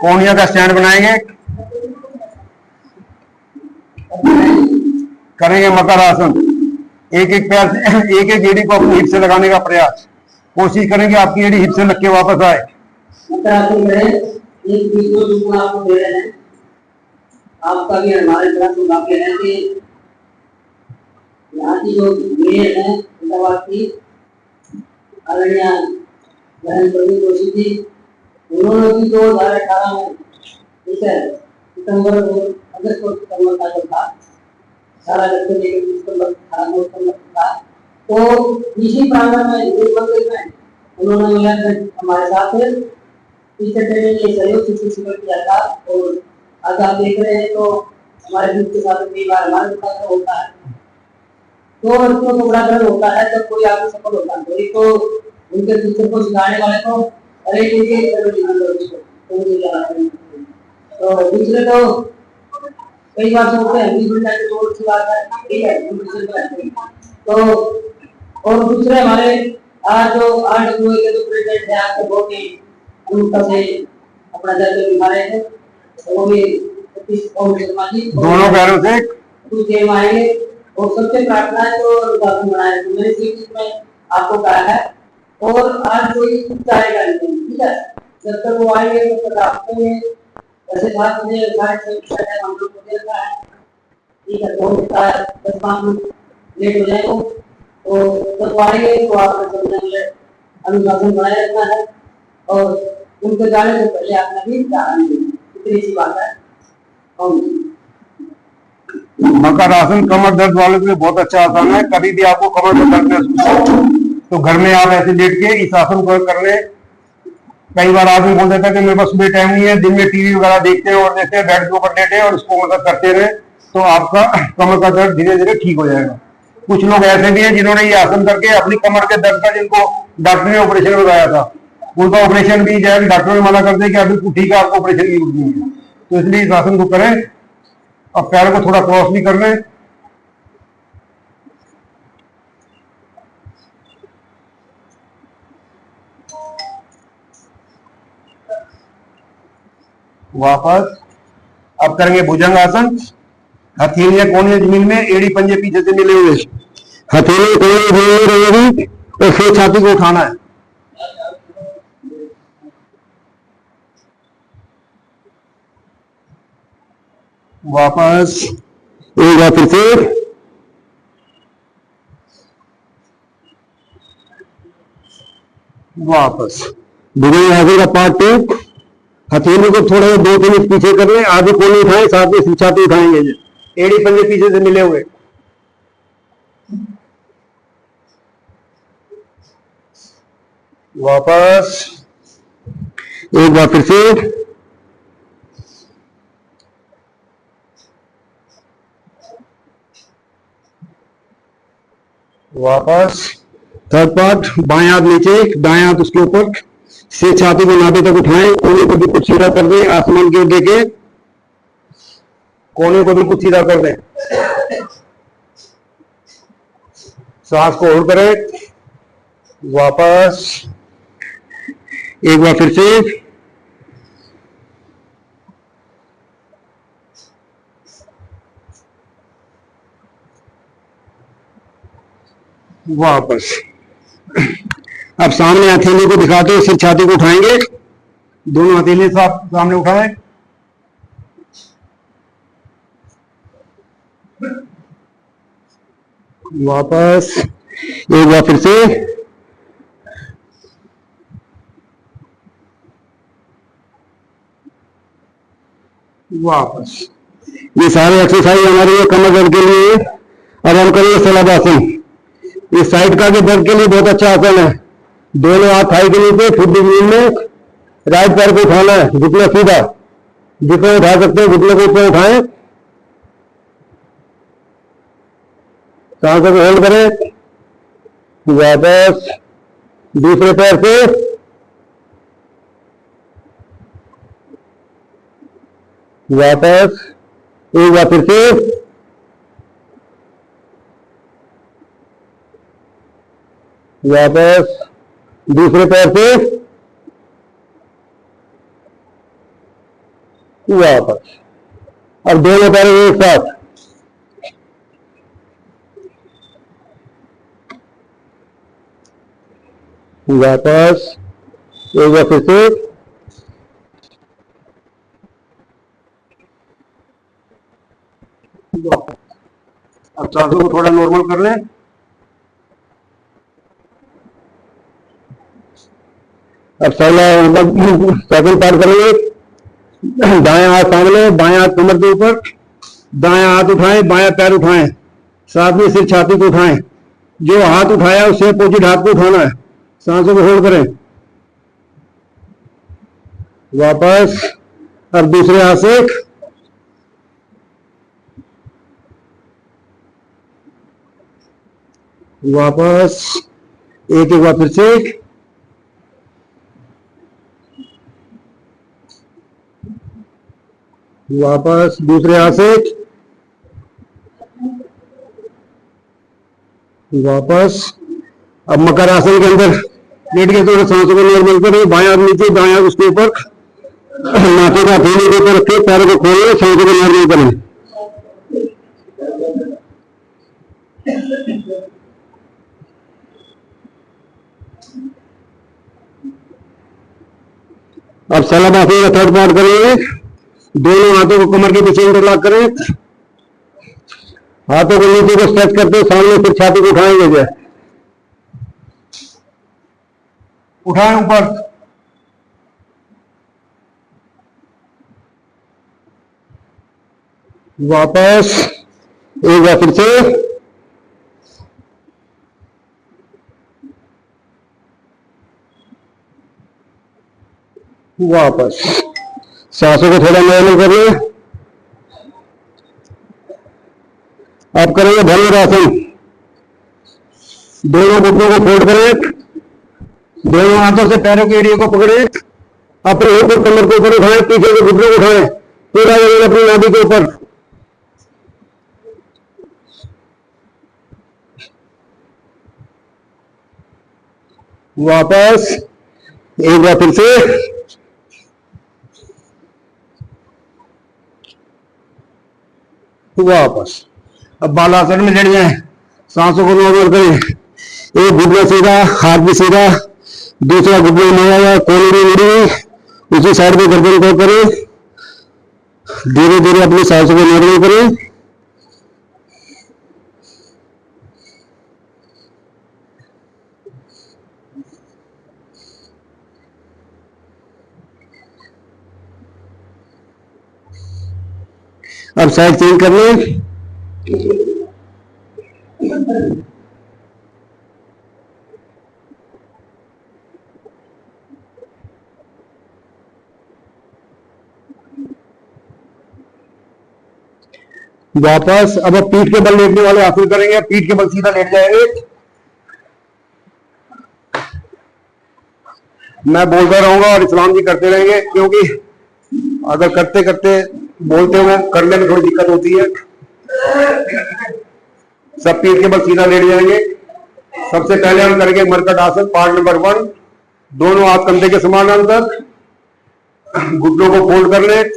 कोहनिया का स्टैंड बनाएंगे, करेंगे मकर आसन। एक एक पैर से एक एक एड़ी को अपनी हिप से लगाने का प्रयास, कोशिश करेंगे आपकी एड़ी हिप से लग के वापस आए। मकर आसन करें। एक वीडियो जो आपको दे रहे हैं, आपका भी हमारे तरफ से बाकी है कि यहाँ की जो मेयर है अहमदाबाद की आदरणीय बहन प्रवीण जोशी जी, उन्होंने भी 2018 में ठीक है सितंबर और अगस्त और सितंबर का जो था सारा लक्ष्य लेकर सितंबर 18 था, तो इसी प्रांगण में एक मंदिर में उन्होंने मिलकर हमारे साथ टीचर ट्रेनिंग के सहयोग से शिविर किया था। और आज आप देख रहे हैं तो हमारे ग्रुप के साथ कई बार हमारे साथ होता है, तो बच्चों को बड़ा गर्व होता है जब कोई आगे सफल होता है। एक तो उनके टीचर को सिखाने वाले को अरे तो दूसरे तो कई बार सोचते हैं तो अच्छी बात है, ठीक है। तो और दूसरे हमारे आज जो के जो प्रेसिडेंट है आपको बहुत ही अनुकूलता से अपना दायित्व निभा रहे हैं, वो भी सतीश शर्मा जी दोनों पैरों से कुछ देर में आएंगे। और सबसे प्रार्थना है तो अनुशासन बनाए, तो मेरे सीट में आपको कहा है। और आज कोई चाहेगा नहीं, ठीक है, जब तक वो आएंगे तब तक आपको ऐसे 7 बजे 6:30 हम लोग को देता है, ठीक है। तो 10-5 मिनट लेट हो जाएगा तो तब आएंगे तो आपको समझने अनुशासन बनाए रखना है और उनके जाने से पहले आपने भी जाना नहीं, इतनी सी बात है। मकर आसन कमर दर्द वालों के लिए बहुत अच्छा आसन है। कभी भी आपको कमर में दर्द महसूस हो तो घर में आप ऐसे लेट के इस आसन को कर ले। कई बार आदमी बोल देता है कि मेरे पास सुबह टाइम नहीं है, दिन में टीवी वगैरह देखते हैं और देखते हैं बेड के ऊपर लेटे और इसको मतलब करते रहे तो आपका कमर का दर्द धीरे धीरे ठीक हो जाएगा। कुछ लोग ऐसे भी हैं जिन्होंने ये आसन करके अपनी कमर के दर्द का, जिनको डॉक्टर ने ऑपरेशन बताया था, उनका ऑपरेशन भी जाए डॉक्टर ने मना कर दिया कि अभी ठीक है आपको ऑपरेशन की जरूरत नहीं है। तो इसलिए इस आसन को करें। अब पैरों को थोड़ा क्रॉस भी कर लें। वापस अब करेंगे भुजंग आसन। हथेलियां कोने जमीन में, एड़ी पंजे पीछे से मिले हुए, हथेली कोने जमीन में रहेगी और फिर छाती को उठाना है। वापस एक बार फिर से वापस भुजंग आसन का पार्ट 2। हथेली को थोड़ा 2-3 इंच पीछे कर लें, आधी कोनी उठाएं, साथ में छाती उठाएंगे, एड़ी पंजे पीछे से मिले हुए। वापस एक बार फिर से वापस थर्ड पार्ट। बाएं हाथ नीचे, दाएं हाथ उसके ऊपर से छाती को नाभि तक उठाएं, कोने को बिल्कुल सीधा कर दें, आसमान की ओर देखें, कोने को बिल्कुल सीधा कर दें, सांस को होल्ड करें। वापस एक बार फिर से वापस। अब सामने हथेली को दिखाते हुए सिर छाती को उठाएंगे, दोनों हथेली सामने उठाएं। वापस एक बार फिर से वापस। ये सारे एक्सरसाइज हमारे कमर दर्द के लिए। अब हम करेंगे शलभासन। इस साइड का भी दर्द के लिए बहुत अच्छा आसन है। दोनों हाथ थाई के नीचे, फिर जमीन में, राइट पैर को उठाना है, घुटना सीधा, जितना उठा सकते हैं घुटने को ऊपर उठाएं, सांसों को होल्ड करें। वापस दूसरे पैर से वापस एक बार फिर से वापस दूसरे पैर से वापस। अब दोनों पैरों एक साथ, वापस। एक बार फिर से, वापस। अब सांसों को थोड़ा नॉर्मल कर लें। अब सेकंड पार्ट करेंगे। दाएं हाथ सामने, बाएं हाथ कमर के ऊपर, दाएं हाथ उठाएं, बाएं पैर उठाएं, साथ में सिर छाती को उठाएं। जो हाथ उठाया उससे अपोजिट हाथ को उठाना है। सांसों को होल्ड करें, वापस। अब दूसरे हाथ से, वापस। एक बार फिर से, वापस। दूसरे हाथ से, वापस। अब मकर आसन के अंदर लेट के थोड़ा सांसों को नॉर्मल करें। बाएं हाथ नीचे, दाएं हाथ उसके ऊपर, माथे का थोड़ी के ऊपर रखे, पैरों को खोलें, सांसों को नॉर्मल करें। अब शलभासन का थर्ड पार्ट करेंगे। दोनों हाथों को कमर के पीछे इंटरलॉक करें, हाथों को नीचे को स्ट्रेच करते सामने, फिर छाती को उठाएंगे, उठाएं ऊपर, वापस। एक बार फिर से, वापस। सांसों को थोड़ा नॉर्मल कर लें। अब करेंगे धनुरासन। दोनों घुटनों को फोल्ड करें, दोनों हाथों से पैरों के एरिया को पकड़े, अपने एक कमर के ऊपर उठाएं, पीछे के घुटनों को उठाएं, पूरा वजन अपनी नाभि के ऊपर, वापस। एक बार फिर से, वापस। अब बालासन में लेट जाएं, सांसों को नॉर्मल करें। एक घुटना सीधा, हाथ भी सीधा, दूसरा घुटना नया या कोने में मुड़ी, उसी साइड पे गर्दन को करें। धीरे धीरे अपनी सांसों को नॉर्मल करें। अब साइड चेंज कर लें। वापस। अब पीठ के बल लेटने वाले आसन करेंगे। पीठ के बल सीधा लेट जाएंगे। मैं बोलता रहूंगा और इस्लाम जी करते रहेंगे, क्योंकि अगर करते करते बोलते हुए करने में थोड़ी दिक्कत होती है। सब पीठ के बल सीधा लेट जाएंगे। सबसे पहले हम करेंगे मरकट आसन, पार्ट नंबर 1। दोनों हाथ कंधे के समानांतर, घुटनों को फोल्ड कर लें।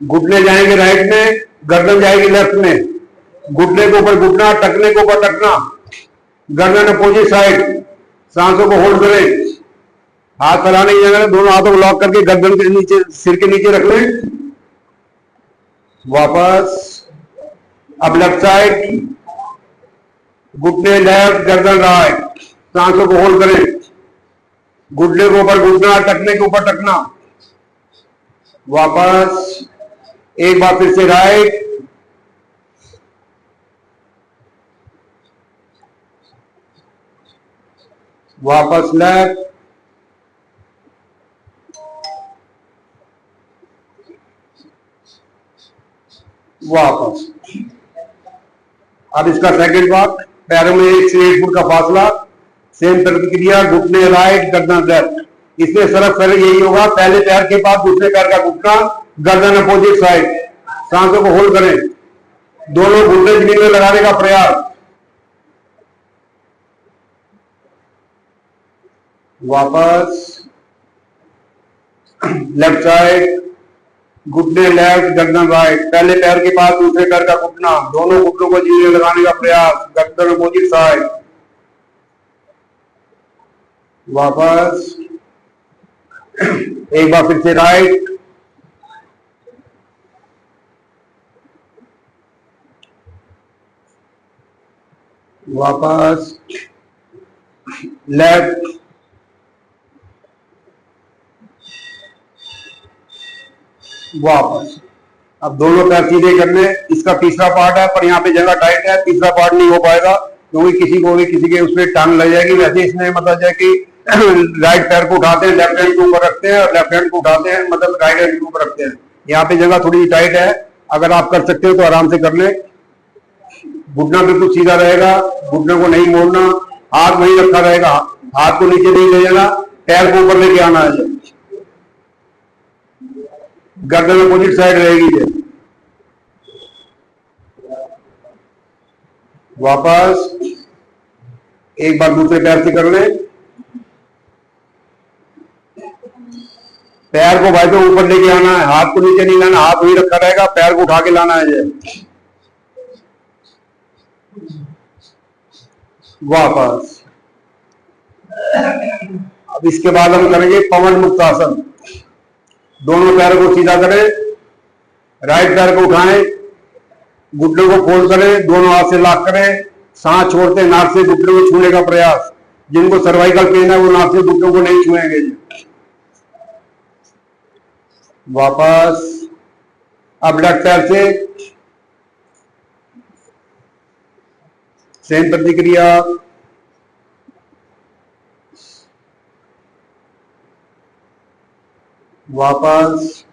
घुटने जाएंगे राइट में, गर्दन जाएगी लेफ्ट में। घुटने के ऊपर घुटना, टकने के ऊपर टकना, गर्दन अपोजिट साइड। सांसों को होल्ड करें, हाथ फैलाने की जगह दोनों हाथों को लॉक करके गर्दन के नीचे, सिर के नीचे रख लें, वापस। अब लेफ्ट साइड, घुटने लेफ्ट, गर्दन राइट, सांसों को होल्ड करें। घुटने के ऊपर घुटना, टकने के ऊपर टकना, वापस। एक बार फिर से राइट, वापस लेफ्ट, वापस। अब इसका सेकंड पार्ट, पैरों में 1 से 1 फुट का फासला, सेम प्रतिक्रिया, घुटने राइट, गर्दन लेफ्ट। इसमें सरक फर्क यही होगा, पहले पैर के पास दूसरे पैर का घुटना, गर्दन अपोजिट साइड। सांसों को होल्ड करें, दोनों घुटने जमीन में लगाने का प्रयास, वापस। लेफ्ट साइड, घुटने लेफ्ट, गर्दन राइट। पहले पैर के पास दूसरे पैर का घुटना, दोनों घुटनों को जमीन में लगाने का प्रयास, गर्दन अपोजिट साइड। वापस, एक बार फिर से राइट, वापस, लेफ्ट, वापस। अब दोनों पैर सीधे करने। इसका तीसरा पार्ट है, पर यहाँ पे जगह टाइट है, तीसरा पार्ट नहीं हो पाएगा क्योंकि किसी को भी किसी के उसमें टांग लग जाएगी। वैसे इसमें मतलब है कि राइट पैर को उठाते हैं, लेफ्ट हैंड के ऊपर रखते हैं, और लेफ्ट हैंड को उठाते हैं, मतलब राइट हैंड के ऊपर रखते हैं। यहाँ पे जगह थोड़ी टाइट है, अगर आप कर सकते हो तो आराम से कर ले। घुटना बिल्कुल सीधा रहेगा, घुटने को नहीं मोड़ना, हाथ वहीं रखा रहेगा, हाथ को नीचे नहीं ले जाना, पैर को ऊपर लेके आना है। गर्दन अपोजिट साइड रहेगी। वापस, एक बार दूसरे पैर से कर ले। पैर को भाई तो ऊपर लेके आना है, हाथ को नीचे नहीं लाना, हाथ वहीं रखा रहेगा, पैर को उठा के लाना है। वापस। अब इसके बाद हम करेंगे पवन मुक्त आसन। दोनों पैरों को सीधा करें, राइट पैर को उठाएं, घुटनों को फोल्ड करें, दोनों हाथ से लॉक करें, सांस छोड़ते नाक से घुटनों को छूने का प्रयास। जिनको सर्वाइकल पेन है वो नाक से घुटनों को नहीं छुएंगे। वापस। अब लेफ्ट पैर से सेम प्रतिक्रिया। वापस,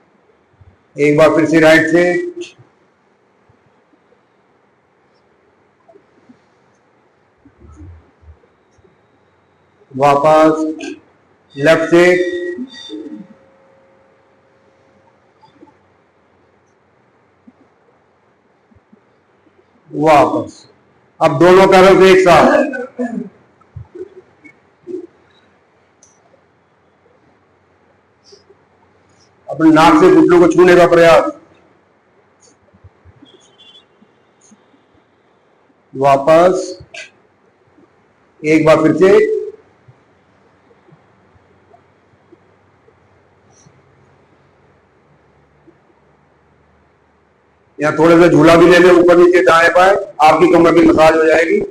एक बार फिर से राइट से। वापस, लेफ्ट से। वापस। अब दोनों पैरों से एक साथ। अपने नाक से घुटनों को छूने का प्रयास। वापस, एक बार फिर से। या थोड़े से झूला भी ले ले, ऊपर नीचे दाएं बाएं, आपकी कमर की मसाज हो जाएगी।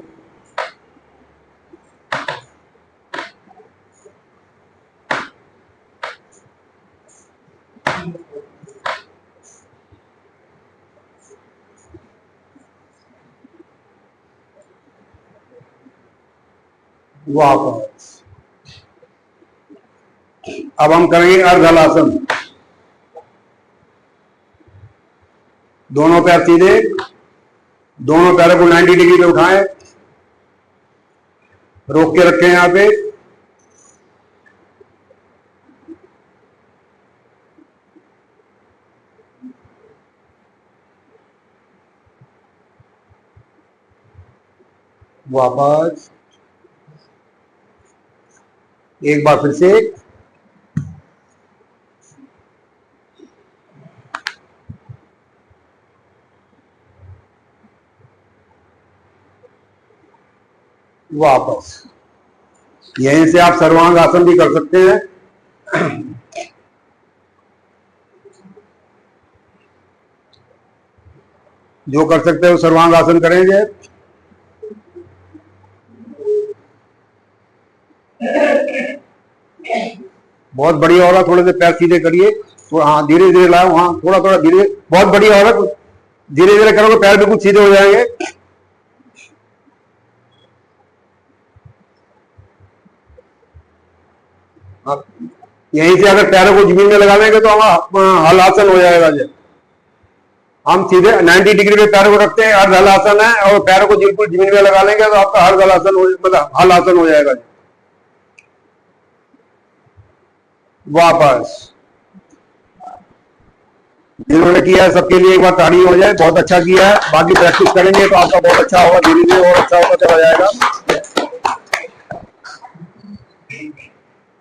वापस। अब हम करेंगे अर्धहलासन। दोनों पैर सीधे, दोनों पैरों को 90 डिग्री पे उठाएं, रोक के रखें यहां पे। वापस, एक बार फिर से। वापस। यहीं से आप सर्वांग आसन भी कर सकते हैं। जो कर सकते हैं वो सर्वांग आसन करेंगे। बहुत बढ़िया हो रहा, थोड़े से पैर सीधे करिए। तो हाँ, धीरे धीरे लाओ, हाँ थोड़ा थोड़ा धीरे। बहुत बढ़िया हो रहा, धीरे धीरे करोगे पैर बिल्कुल सीधे हो जाएंगे। यहीं से अगर पैरों को जमीन में लगा लेंगे तो हम हलासन हो जाएगा। जब हम सीधे 90 डिग्री पे पैरों को रखते हैं, अर्ध हलासन है, और पैरों को बिल्कुल जमीन में लगा लेंगे तो आपका अर्ध हलासन मतलब हलासन हो जाएगा। वापस। जिन्होंने किया है सबके लिए एक बार ताड़ी हो जाए, बहुत अच्छा किया है। बाकी प्रैक्टिस करेंगे तो आपका बहुत अच्छा होगा, धीरे धीरे और अच्छा होता चला जाएगा।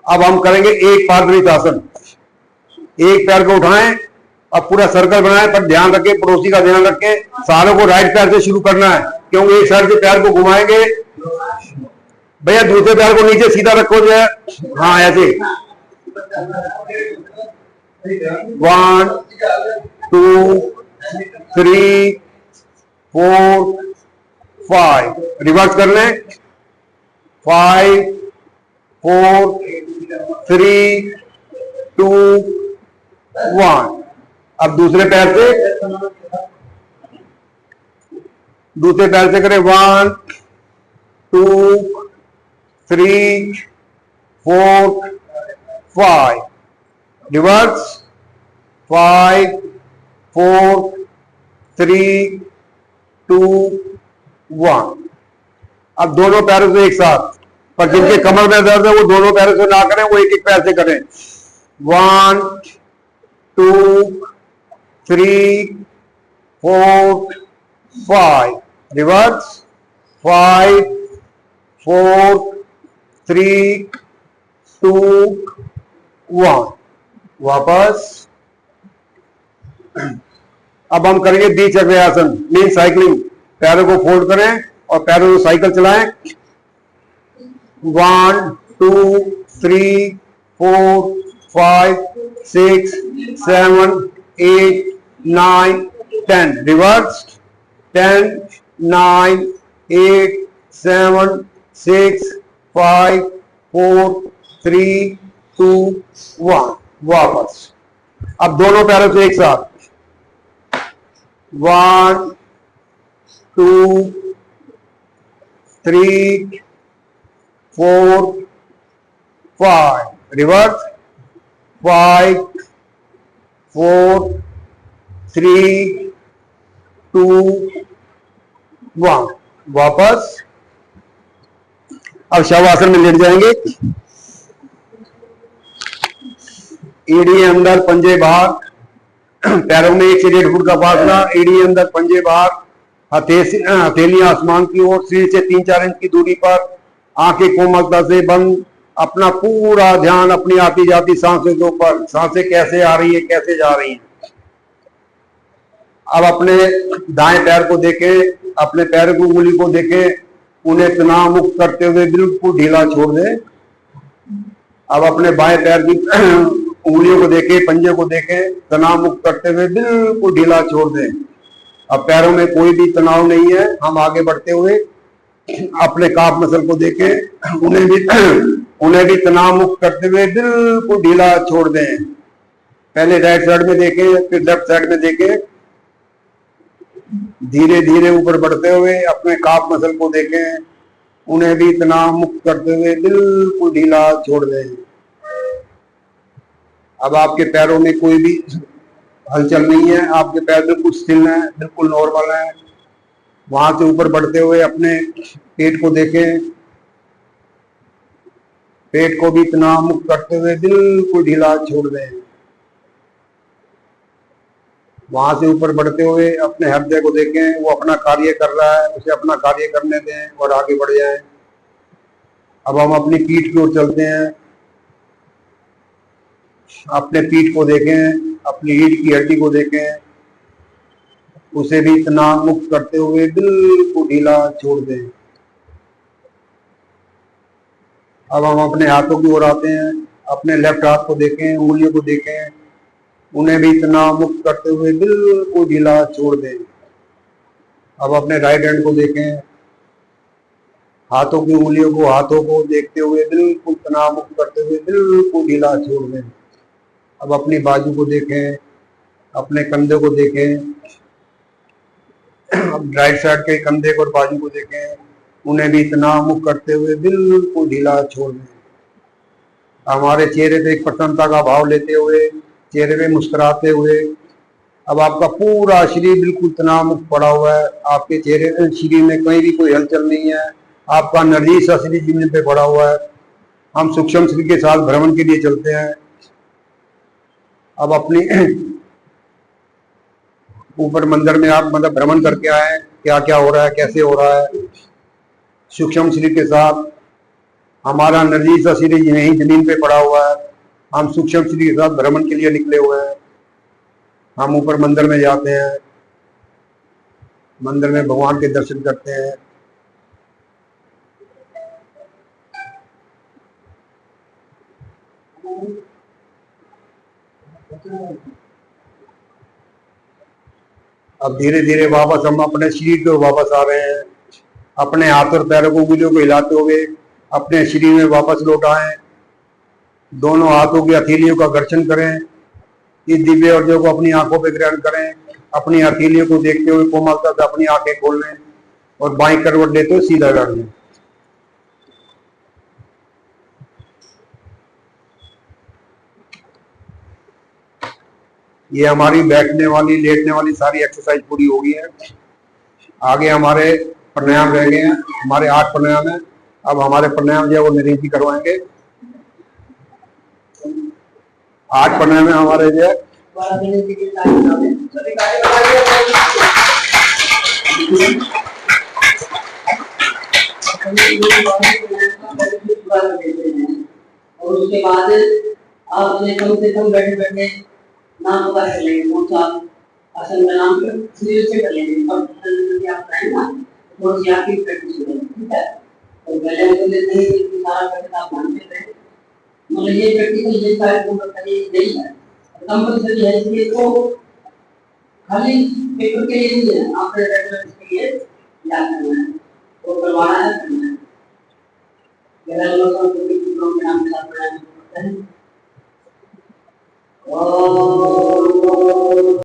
अब हम करेंगे एक पादरित आसन। एक पैर को उठाएं, अब पूरा सर्कल बनाएं, पर ध्यान रखें, पड़ोसी का ध्यान रखें। सारों को राइट पैर से शुरू करना है, क्योंकि एक साइड से पैर को घुमाएंगे। भैया दूसरे पैर को नीचे सीधा रखो जो है, हाँ ऐसे। 1 2 3 4 5 रिवर्स कर लें। 5 4 3 2 1। अब दूसरे पैर से करें। 1 2 3 4 5 रिवर्स। 5 4 3 2 1। अब दोनों पैरों से एक साथ, पर जिनके कमर में दर्द है वो दोनों पैरों से ना करें, वो एक एक पैर से करें। 1 2 3 4 5 रिवर्स। 5 4 3 2 1 वापस। अब हम करेंगे द्विचक्रासन, मीन साइकिलिंग। पैरों को फोल्ड करें और पैरों को साइकिल चलाएं। 1 2 3 4 5 6 7 8 9 10 रिवर्स। 10 9 8 7 6 5 4 3 2 1 वापस। अब दोनों पैरों से एक साथ। 1 2 3 4 5 रिवर्स। 5 4 3 2 1 वापस। अब शवासन में लेट जाएंगे। एड़ी अंदर, पंजे बाहर, पैरों में 1 से 1.5 फुट का फासला। एड़ी अंदर, पंजे बाहर, हथेलियां आसमान की ओर, सिर से 3-4 इंच की दूरी पर, आंखें कोमलता से बंद। अपना पूरा ध्यान अपनी आती जाती सांसों के ऊपर, सांसें कैसे आ रही है, कैसे जा रही है। अब अपने दाएं पैर को देखें, अपने पैर की उंगली को देखें, उन्हें तनाव मुक्त करते हुए बिल्कुल ढीला छोड़ दें। अब अपने बाएं पैर की उंगलियों को देखें, पंजे को देखें, तनाव मुक्त करते हुए बिल्कुल ढीला छोड़ दें। अब पैरों में कोई भी तनाव नहीं है। हम आगे बढ़ते हुए अपने काफ मसल को देखें, उन्हें भी तनाव मुक्त करते हुए बिल्कुल ढीला छोड़ दें। पहले राइट साइड में देखें, फिर लेफ्ट साइड में देखें। धीरे धीरे ऊपर बढ़ते हुए अपने काफ मसल को देखें, उन्हें भी तनाव मुक्त करते हुए बिल्कुल ढीला छोड़ दें। अब आपके पैरों में कोई भी हलचल नहीं है, आपके पैर बिल्कुल स्थिर हैं, बिल्कुल नॉर्मल हैं। वहां से ऊपर बढ़ते हुए अपने पेट को देखें, पेट को भी तनाव मुक्त करते हुए बिल्कुल ढीला छोड़ दें। वहां से ऊपर बढ़ते हुए अपने हृदय को देखें, वो अपना कार्य कर रहा है, उसे अपना कार्य करने दें और आगे बढ़ जाएं। अब हम अपनी पीठ की ओर चलते हैं। अपने पीठ को देखें, अपनी रीढ़ की हड्डी को देखें, उसे भी तनाव मुक्त करते हुए बिल्कुल ढीला छोड़ दें। अब हम अपने हाथों की ओर आते हैं। अपने लेफ्ट हाथ को देखें, उंगलियों को देखें, उन्हें भी तनाव मुक्त करते हुए बिल्कुल ढीला छोड़ दें। अब अपने राइट हैंड को देखें, हाथों की उंगलियों को, हाथों को देखते हुए बिल्कुल तनाव मुक्त करते हुए बिल्कुल ढीला छोड़ दें। अब अपनी बाजू को देखें, अपने कंधे को देखें। अब राइट साइड के कंधे और बाजू को देखें, उन्हें भी तनाव मुक्त करते हुए बिल्कुल ढीला छोड़ दें। हमारे चेहरे पे एक प्रसन्नता का भाव लेते हुए, चेहरे पे मुस्कुराते हुए। अब आपका पूरा शरीर बिल्कुल तनाव मुक्त पड़ा हुआ है। आपके चेहरे शरीर में कहीं भी कोई हलचल नहीं है। आपका एनर्जी सा शरीर जमीन पे पड़ा हुआ है। हम सूक्ष्म शरीर के साथ भ्रमण के लिए चलते हैं। अब अपनी ऊपर मंदिर में आप मतलब भ्रमण करके आए, क्या क्या हो रहा है, कैसे हो रहा है। सूक्ष्म शरीर के साथ हमारा एनर्जी सा शरीर यहीं जमीन पे पड़ा हुआ है। हम सूक्ष्म श्री के साथ भ्रमण के लिए निकले हुए हैं। हम ऊपर मंदिर में जाते हैं, मंदिर में भगवान के दर्शन करते हैं। अब धीरे धीरे वापस हम अपने शरीर को वापस आ रहे हैं। अपने हाथ और पैरों को, उंगलियों को हिलाते हुए अपने शरीर में वापस लौट आए। दोनों हाथों की हथेलियों का घर्षण करें। इस दिव्य ऊर्जा को अपनी आंखों पर ग्रहण करें। अपनी हथेलियों को देखते हुए कोमलता से अपनी आंखें खोल लें और बाईं करवट लेते हुए सीधा कर लें। ये हमारी बैठने वाली, लेटने वाली सारी एक्सरसाइज पूरी हो गई है। आगे हमारे प्राणायाम रह गए हैं। हमारे 8 प्राणायाम है। अब हमारे प्राणायाम जो है वो नरेश जी करवाएंगे। 8 प्राणायाम है हमारे जो है। और उसके बाद आपने कम से कम बैठे बैठे नाम पता कर लेंगे। कौन सा आसन में नाम शरीर से कर लेंगे। और आप ना थोड़ी सी आपकी प्रैक्टिस हो जाएगी, ठीक है। और पहले हम लेते हैं कि सारा प्रैक्टिस आप मान लेते हैं। मतलब ये प्रैक्टिकल ये सारे कंपलसरी नहीं है। कंपलसरी है इसलिए तो खाली पेपर के लिए नहीं है, आपने रेगुलर के लिए याद करना है और करवाना है, करना है। लोगों को नाम के साथ करते हैं।